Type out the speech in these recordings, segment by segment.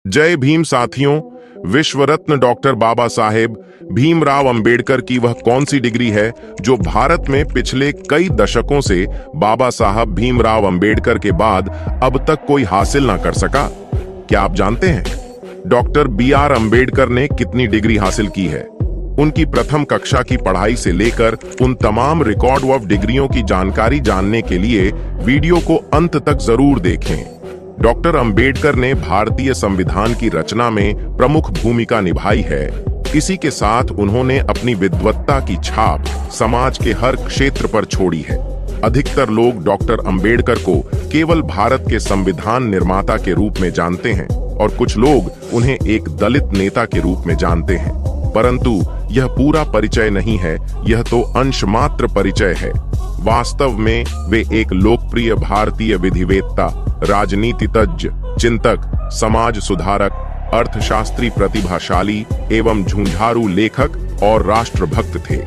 जय भीम साथियों। विश्व रत्न डॉक्टर बाबा साहेब भीमराव अंबेडकर की वह कौन सी डिग्री है जो भारत में पिछले कई दशकों से बाबा साहब भीमराव अंबेडकर के बाद अब तक कोई हासिल ना कर सका? क्या आप जानते हैं डॉक्टर BR अंबेडकर ने कितनी डिग्री हासिल की है? उनकी प्रथम कक्षा की पढ़ाई से लेकर उन तमाम रिकॉर्ड ऑफ डिग्रियों की जानकारी जानने के लिए वीडियो को अंत तक जरूर देखें। डॉक्टर अंबेडकर ने भारतीय संविधान की रचना में प्रमुख भूमिका निभाई है। इसी के साथ उन्होंने अपनी विद्वत्ता की छाप समाज के हर क्षेत्र पर छोड़ी है। अधिकतर लोग डॉक्टर अंबेडकर को केवल भारत के संविधान निर्माता के रूप में जानते हैं और कुछ लोग उन्हें एक दलित नेता के रूप में जानते हैं, परंतु यह पूरा परिचय नहीं है, यह तो अंश मात्र परिचय है। वास्तव में वे एक लोकप्रिय भारतीय विधिवेत्ता, राजनीतिज्ञ, चिंतक, समाज सुधारक, अर्थशास्त्री, प्रतिभाशाली एवं झुंझारू लेखक और राष्ट्रभक्त थे।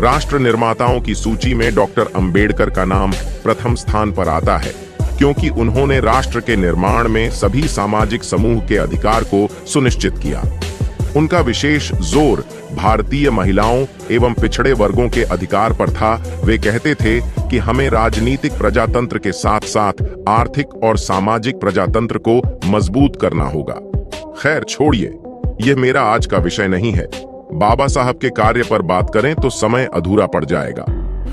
राष्ट्र निर्माताओं की सूची में डॉक्टर अंबेडकर का नाम प्रथम स्थान पर आता है, क्योंकि उन्होंने राष्ट्र के निर्माण में सभी सामाजिक समूह के अधिकार को सुनिश्चित किया। उनका विशेष जोर भारतीय महिलाओं एवं पिछड़े वर्गों के अधिकार पर था। वे कहते थे कि हमें राजनीतिक प्रजातंत्र के साथ साथ आर्थिक और सामाजिक प्रजातंत्र को मजबूत करना होगा। खैर छोड़िए, यह मेरा आज का विषय नहीं है। बाबा साहब के कार्य पर बात करें तो समय अधूरा पड़ जाएगा।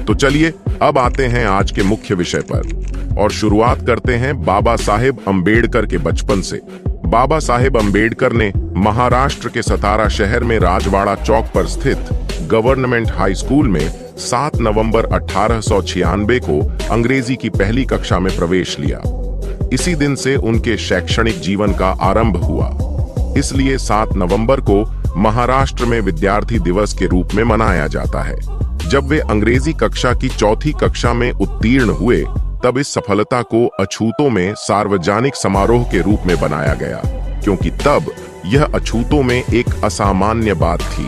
तो चलिए अब आते हैं आज के मुख्य विषय पर और शुरुआत करते हैं बाबा साहेब अंबेडकर के बचपन से। बाबा साहेब अंबेडकर ने महाराष्ट्र के सतारा शहर में राजवाड़ा चौक पर स्थित गवर्नमेंट हाई स्कूल में 7 नवंबर 1896 को अंग्रेजी की पहली कक्षा में प्रवेश लिया। इसी दिन से उनके शैक्षणिक जीवन का आरंभ हुआ। इसलिए 7 नवंबर को महाराष्ट्र में विद्यार्थी दिवस के रूप में मनाया जाता है। जब वे अंग्रेजी कक्षा की चौथी कक्षा में उत्तीर्ण हुए, तब इस सफलता को अछूतों में सार्वजनिक समारोह के रूप में बनाया गया, क्योंकि तब यह अछूतों में एक असामान्य बात थी।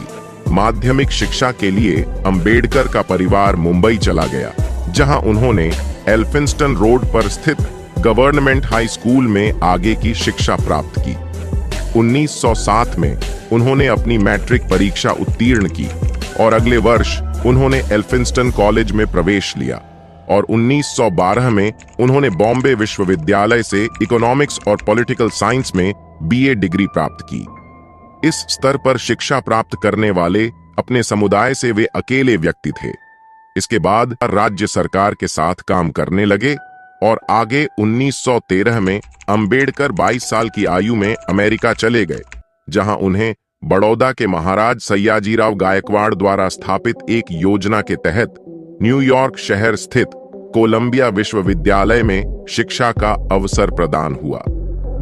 माध्यमिक शिक्षा के लिए अंबेडकर का परिवार मुंबई चला गया, जहां उन्होंने एल्फिंस्टन रोड पर स्थित गवर्नमेंट हाई स्कूल में आगे की शिक्षा प्राप्त की। 1907 में उन्होंने अपनी मैट्रिक परीक्षा उत्तीर्ण की और अगले वर्ष उन्होंने एल्फिंस्टन कॉलेज में प्रवेश लिया और 1912 में उन्होंने बॉम्बे विश्वविद्यालय से इकोनॉमिक्स और पॉलिटिकल साइंस में BA डिग्री प्राप्त की। इस स्तर पर शिक्षा प्राप्त करने वाले अपने समुदाय से वे अकेले व्यक्ति थे। इसके बाद राज्य सरकार के साथ काम करने लगे और आगे 1913 में अंबेडकर 22 साल की आयु में अमेरिका चले गए, जहां उन्हें बड़ौदा के महाराज सयाजीराव गायकवाड़ द्वारा स्थापित एक योजना के तहत न्यूयॉर्क शहर स्थित कोलंबिया विश्वविद्यालय में शिक्षा का अवसर प्रदान हुआ।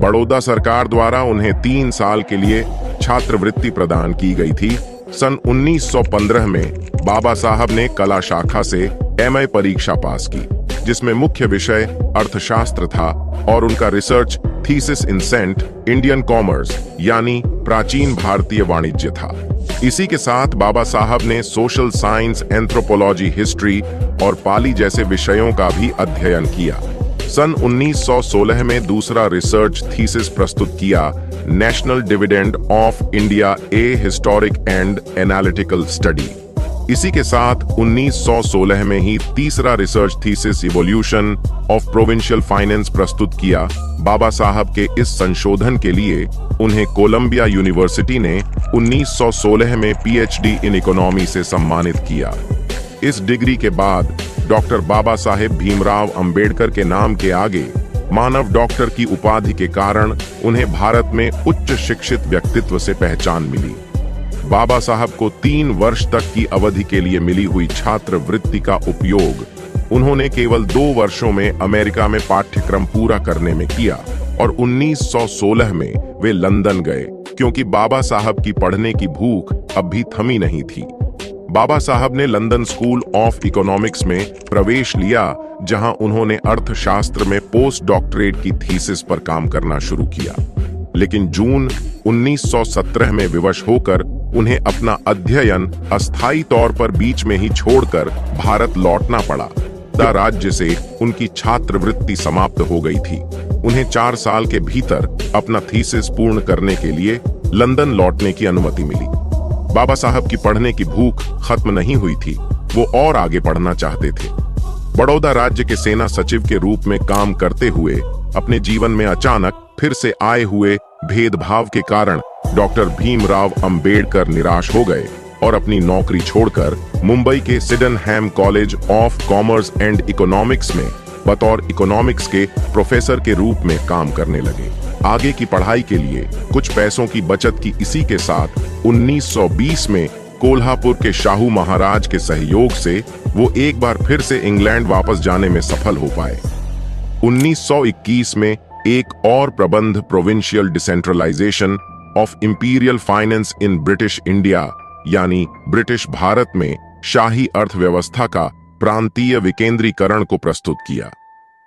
बड़ौदा सरकार द्वारा उन्हें 3 साल के लिए छात्रवृत्ति प्रदान की गई थी। सन 1915 में बाबा साहब ने कला शाखा से MA परीक्षा पास की, जिसमें मुख्य विषय अर्थशास्त्र था और उनका रिसर्च थीसिस इंसेंट इंडियन कॉमर्स यानी प्राचीन भारतीय वाणिज्य था। इसी के साथ बाबा साहब ने सोशल साइंस, एंथ्रोपोलॉजी, हिस्ट्री और पाली जैसे विषयों का भी अध्ययन किया। सन 1916 में दूसरा रिसर्च थीसिस प्रस्तुत किया, national dividend of India, A historic and analytical study. इसी के साथ 1916 में ही तीसरा research thesis evolution of provincial finance प्रस्तुत किया। बाबा साहब के इस संशोधन के लिए उन्हें कोलंबिया यूनिवर्सिटी ने 1916 में PhD इन इकोनॉमी से सम्मानित किया। इस डिग्री के बाद डॉक्टर बाबा साहेब भीमराव अंबेडकर के नाम के आगे मानव डॉक्टर की उपाधि के कारण उन्हें भारत में उच्च शिक्षित व्यक्तित्व से पहचान मिली। बाबा साहब को 3 वर्ष तक की अवधि के लिए मिली हुई छात्रवृत्ति का उपयोग उन्होंने केवल 2 वर्षों में अमेरिका में पाठ्यक्रम पूरा करने में किया और 1916 में वे लंदन गए, क्योंकि बाबा साहब की पढ़ने की भूख अब भी थमी नहीं थी। बाबा साहब ने लंदन स्कूल ऑफ इकोनॉमिक्स में प्रवेश लिया, जहां उन्होंने अर्थशास्त्र में पोस्ट डॉक्टरेट की थीसिस पर काम करना शुरू किया। लेकिन जून 1917 में विवश होकर उन्हें अपना अध्ययन अस्थायी तौर पर बीच में ही छोड़कर भारत लौटना पड़ा। बड़ौदा राज्य से उनकी छात्रवृत्ति समाप्त हो गई थी। उन्हें 4 साल के भीतर अपना थीसिस पूर्ण करने के लिए लंदन लौटने की अनुमति मिली। बाबा साहब की पढ़ने की भूख खत्म नहीं हुई थी, वो और आगे पढ़ना चाहते थे। बड़ौदा राज्य के सेना सचिव के रूप में काम करते हुए अपने जीवन में अचानक फिर से आए हुए भेदभाव के कारण डॉक्टर भीमराव अंबेडकर निराश हो गए और अपनी नौकरी छोड़कर मुंबई के Sydenham college of commerce and economics में बतौर इकोनॉमिक्स के प्रोफेसर के रूप में काम करने लगे। आगे की पढ़ाई के लिए कुछ पैसों की बचत की इसी के साथ 1920 में कोल्हापुर के शाहू महाराज के सहयोग से वो एक बार फिर से इंग्लैंड वापस जाने में सफल हो पाए। 1921 में एक और प्रबंध provincial decentralisation of imperial finance in British India यानी ब्रिटिश भारत में शाही अर्थव्यवस्था का प्रांतीय विकेंद्रीकरण को प्रस्तुत किया।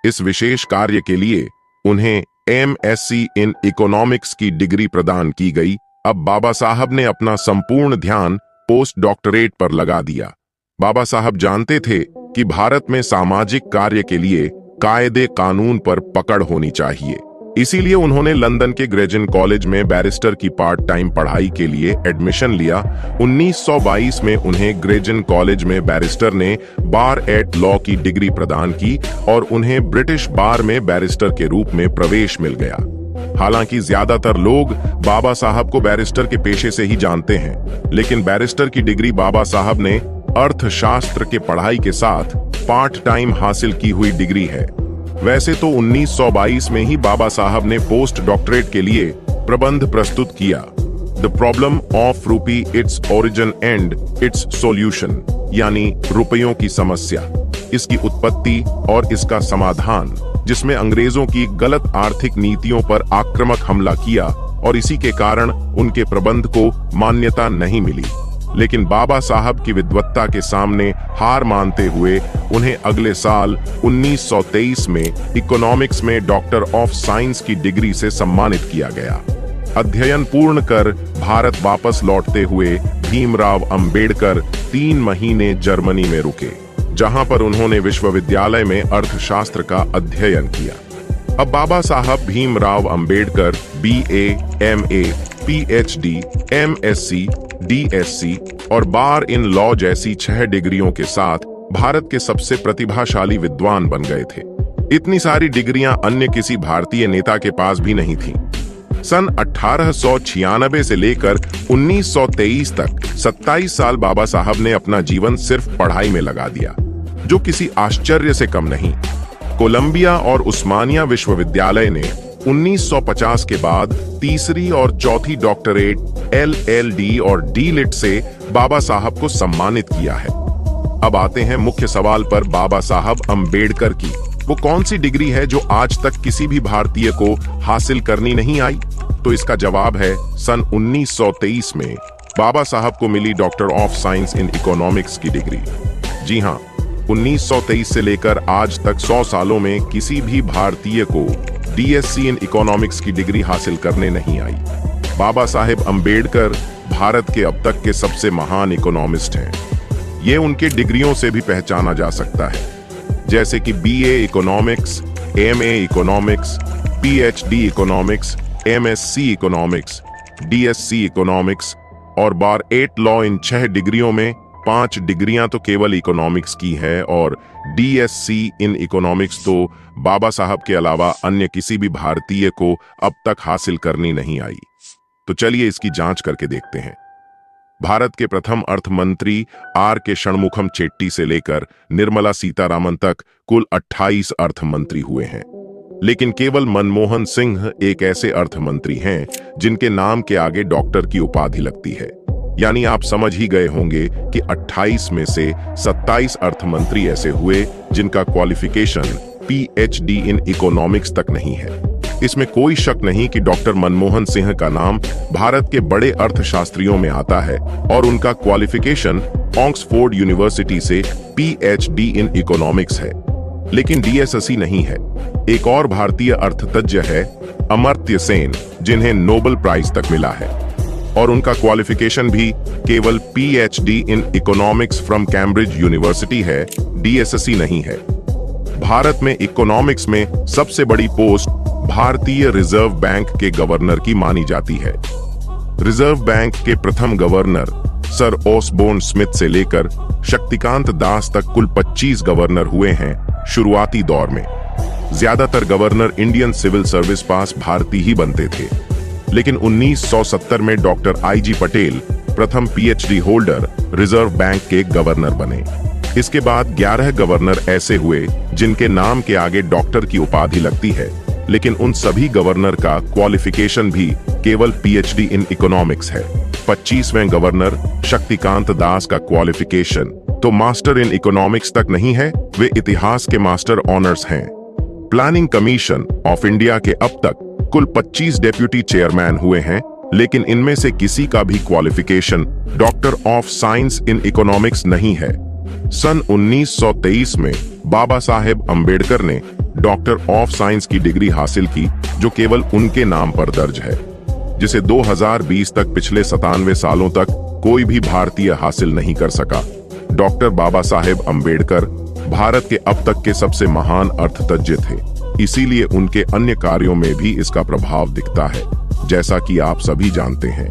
इस विशेष कार्य के लिए उन्हें MSc इन इकोनॉमिक्स की डिग्री प्रदान की गई। अब बाबा साहब ने अपना संपूर्ण ध्यान पोस्ट डॉक्टरेट पर लगा दिया। बाबा साहब जानते थे कि भारत में सामाजिक कार्य के लिए कायदे कानून पर पकड़ होनी चाहिए। इसीलिए उन्होंने लंदन के ग्रेजन कॉलेज में बैरिस्टर की पार्ट टाइम पढ़ाई के लिए एडमिशन लिया। 1922 में उन्हें ग्रेजन कॉलेज में बैरिस्टर ने बार एट लॉ की डिग्री प्रदान की और उन्हें ब्रिटिश बार में बैरिस्टर के रूप में प्रवेश मिल गया। हालांकि ज्यादातर लोग बाबा साहब को बैरिस्टर के पेशे से ही जानते हैं, लेकिन बैरिस्टर की डिग्री बाबा साहब ने अर्थशास्त्र के पढ़ाई के साथ पार्ट टाइम हासिल की हुई डिग्री है। वैसे तो 1922 में ही बाबा साहब ने पोस्ट डॉक्टरेट के लिए प्रबंध प्रस्तुत किया, द प्रॉब्लम ऑफ रूपी, its origin and it's solution, यानी रुपयों की समस्या, इसकी उत्पत्ति और इसका समाधान, जिसमें अंग्रेजों की गलत आर्थिक नीतियों पर आक्रामक हमला किया और इसी के कारण उनके प्रबंध को मान्यता नहीं मिली। लेकिन बाबा साहब की विद्वत्ता के सामने हार मानते हुए उन्हें अगले साल 1923 में इकोनॉमिक्स में डॉक्टर ऑफ साइंस की डिग्री से सम्मानित किया गया। अध्ययन पूर्ण कर भारत वापस लौटते हुए भीमराव अंबेडकर 3 महीने जर्मनी में रुके, जहां पर उन्होंने विश्वविद्यालय में अर्थशास्त्र का अध्ययन किया। अब बाबा Saheb Bhimrao Ambedkar BA, MA, PhD, MSc, DSc और बार इन लॉ जैसी 6 डिग्रियों के साथ भारत के सबसे प्रतिभाशाली विद्वान बन गए थे। इतनी सारी डिग्रियां अन्य किसी भारतीय नेता के पास भी नहीं थीं। सन 1896 से लेकर 1923 तक 27 साल बाबा साहब ने अपना जीवन सिर्फ पढ़ाई में लगा दिया, जो किसी आश्चर्य से कम नहीं। कोलंबिया और उस्मानिया विश्वविद्यालय ने 1950 के बाद तीसरी और चौथी डॉक्टरेट LLD और D.Litt से बाबा साहब को सम्मानित किया है। अब आते हैं मुख्य सवाल पर बाबा साहब अंबेडकर की। वो कौन सी डिग्री है जो आज तक किसी भी भारतीय को हासिल करनी नहीं आई? तो इसका जवाब है सन 1923 में बाबा साहब को मिली doctor of science in economics की डिग्री। जी हाँ, 1923 से लेकर आज तक 100 सालों में किसी भी भारतीय को DSc इन इकोनॉमिक्स की डिग्री हासिल करने नहीं आई। बाबा साहेब अंबेडकर भारत के अब तक के सबसे महान इकोनॉमिस्ट हैं। ये उनके डिग्रियों से भी पहचाना जा सकता है, जैसे कि BA economics, MA economics, PhD economics, MSc economics, DSc economics और बार 8 लॉ। इन 6 डिग्रियों में 5 डिग्रियां तो केवल इकोनॉमिक्स की है और DSc इन इकोनॉमिक्स तो बाबा साहब के अलावा अन्य किसी भी भारतीय को अब तक हासिल करनी नहीं आई। तो चलिए इसकी जांच करके देखते हैं। भारत के प्रथम अर्थ मंत्री R.K. षणमुखम चेट्टी से लेकर निर्मला सीतारामन तक कुल 28 अर्थ मंत्री हुए हैं, लेकिन केवल मनमोहन सिंह एक ऐसे अर्थ मंत्री हैं जिनके नाम के आगे डॉक्टर की उपाधि लगती है। यानी आप समझ ही गए होंगे कि 28 में से 27 अर्थ मंत्री ऐसे हुए जिनका क्वालिफिकेशन PhD इन इकोनॉमिक्स तक नहीं है। इसमें कोई शक नहीं कि डॉक्टर मनमोहन सिंह का नाम भारत के बड़े अर्थशास्त्रियों में आता है और उनका क्वालिफिकेशन ऑक्सफोर्ड यूनिवर्सिटी से PhD इन इकोनॉमिक्स है, लेकिन DSc नहीं है। एक और भारतीय अर्थतज्ञ है अमर्त्य सेन, जिन्हें नोबेल प्राइज तक मिला है और उनका क्वालिफिकेशन भी केवल PhD in economics from Cambridge university है, DSc नहीं है। भारत में इकोनॉमिक्स में सबसे बड़ी पोस्ट भारतीय रिजर्व बैंक के गवर्नर की मानी जाती है। रिजर्व बैंक के प्रथम गवर्नर सर ऑसबोर्न स्मिथ से लेकर शक्तिकांत दास तक कुल 25 गवर्नर हुए हैं शुरुआती दौर में। ज्यादातर गवर्नर इंडियन सिविल सर्विस पास भारतीय ही बनते थे, लेकिन 1970 में डॉक्टर IG पटेल प्रथम PhD होल्डर रिजर्व बैंक के गवर्नर बने। इसके बाद 11 गवर्नर ऐसे हुए जिनके नाम के आगे डॉक्टर की उपाधि लगती है, लेकिन उन सभी गवर्नर का क्वालिफिकेशन भी केवल PhD इन इकोनॉमिक्स है। 25वें गवर्नर शक्तिकांत दास का क्वालिफिकेशन तो मास्टर इन इकोनॉमिक्स तक नहीं है, वे इतिहास के मास्टर ऑनर्स हैं। प्लानिंग कमीशन ऑफ इंडिया के अब तक कुल 25 डेप्यूटी चेयरमैन हुए हैं, लेकिन इनमें से किसी का भी qualification doctor of science in economics नहीं है। सन 1923 में बाबा साहेब अंबेडकर ने डॉक्टर ऑफ साइंस की डिग्री हासिल की, जो केवल उनके नाम पर दर्ज है, जिसे 2020 तक पिछले 97 सालों तक कोई भी भारतीय हासिल नहीं कर सका। डॉक्टर बाबा साहेब अंबेडकर भारत के अब तक के सबसे महान अर्थतज्ञ थे, इसीलिए उनके अन्य कार्यों में भी इसका प्रभाव दिखता है, जैसा कि आप सभी जानते हैं।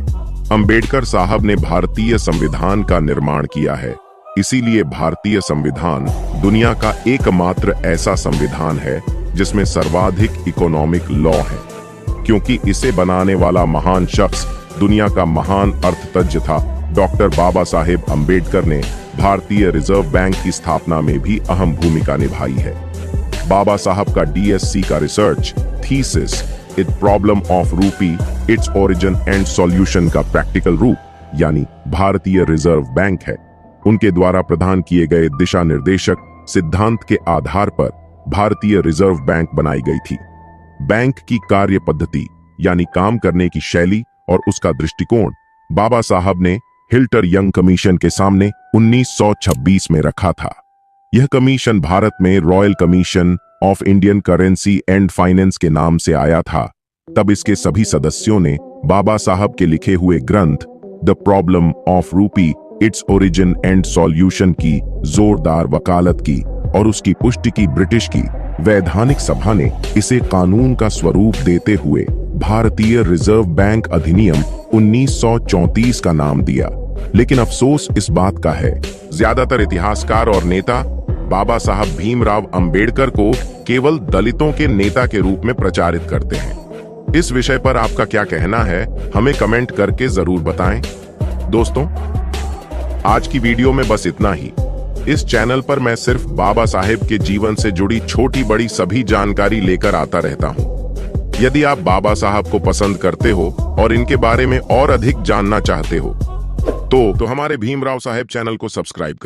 अंबेडकर साहब ने भारतीय संविधान का निर्माण किया है, इसीलिए भारतीय संविधान दुनिया का एकमात्र ऐसा संविधान है जिसमें सर्वाधिक इकोनॉमिक लॉ है, क्योंकि इसे बनाने वाला महान शख्स दुनिया का महान अर्थतज्ञ था। डॉक्टर बाबा साहेब अंबेडकर ने भारतीय रिजर्व बैंक की स्थापना में भी अहम भूमिका निभाई है। बाबा साहब का DSc का research thesis it problem of रूपी, इट्स ओरिजिन एंड सॉल्यूशन का प्रैक्टिकल रूप यानी भारतीय रिजर्व बैंक है। उनके द्वारा प्रदान किए गए दिशा निर्देशक सिद्धांत के आधार पर भारतीय रिजर्व बैंक बनाई गई थी। बैंक की कार्य पद्धति यानी काम करने की शैली और उसका दृष्टिकोण बाबा साहब ने हिल्टर यंग कमीशन के सामने 1926 में रखा था। यह कमीशन भारत में royal commission of Indian currency and finance के नाम से आया था। तब इसके सभी सदस्यों ने बाबा साहब के लिखे हुए ग्रंथ द प्रॉब्लम ऑफ रूपी, इट्स ओरिजिन एंड सॉल्यूशन की जोरदार वकालत की और उसकी पुष्टि की ब्रिटिश की वैधानिक सभा ने इसे कानून का स्वरूप देते हुए भारतीय रिजर्व बैंक अधिनियम 1934 का नाम दिया। लेकिन अफसोस इस बात का है, ज्यादातर इतिहासकार और नेता बाबा साहब भीमराव अंबेडकर को केवल दलितों के नेता के रूप में प्रचारित करते हैं। इस विषय पर आपका क्या कहना है, हमें कमेंट करके जरूर बताएं। दोस्तों, आज की वीडियो में बस इतना ही। इस चैनल पर मैं सिर्फ बाबा साहेब के जीवन से जुड़ी छोटी बड़ी सभी जानकारी लेकर आता रहता हूं। यदि आप बाबा साहब को पसंद करते हो और इनके बारे में और अधिक जानना चाहते हो तो हमारे भीमराव साहेब चैनल को सब्सक्राइब करें।